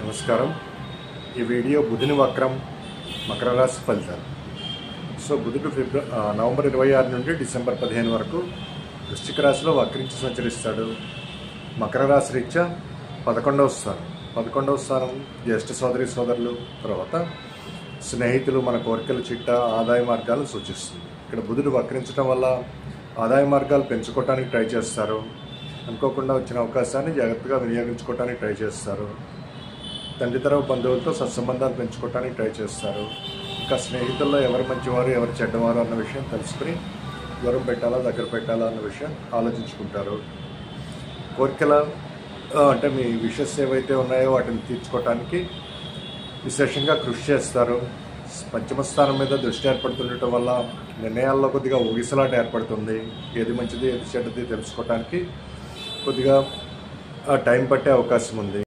నమస్కారం. ఈ వీడియో బుధుని వక్రం మకర రాశి ఫలితాలు. సో బుధుడు నవంబర్ 26 నుండి డిసెంబర్ 15 వరకు వృశ్చిక రాశిలో వక్రించి సంచరిస్తాడు. మకర రాశి రీత్యా 11వ స్థానం జ్యేష్ఠ సోదరి సోదరులు, తర్వాత స్నేహితులు, మన కోరికల చిట్ట, ఆదాయ మార్గాలను సూచిస్తుంది. ఇక్కడ బుధుడు వక్రించడం వల్ల ఆదాయ మార్గాలు పెంచుకోవడానికి ట్రై చేస్తారు. అనుకోకుండా వచ్చిన అవకాశాన్ని జాగ్రత్తగా వినియోగించుకోవడానికి ట్రై చేస్తారు. తండ్రి తరపు బంధువులతో సత్సంబంధాలు పెంచుకోవడానికి ట్రై చేస్తారు. ఇంకా స్నేహితుల్లో ఎవరు మంచివారు, ఎవరు చెడ్డవారు అన్న విషయం తెలుసుకుని దూరం పెట్టాలా, దగ్గర పెట్టాలా అన్న విషయం ఆలోచించుకుంటారు. కోరికల అంటే మీ విషెస్ ఏవైతే ఉన్నాయో వాటిని తీర్చుకోవటానికి విశేషంగా కృషి చేస్తారు. పంచమ స్థానం మీద దృష్టి ఏర్పడుతుండటం వల్ల నిర్ణయాల్లో కొద్దిగా ఊగిసలాట ఏర్పడుతుంది. ఏది మంచిది, ఏది చెడ్డది తెలుసుకోవటానికి కొద్దిగా టైం పట్టే అవకాశం ఉంది.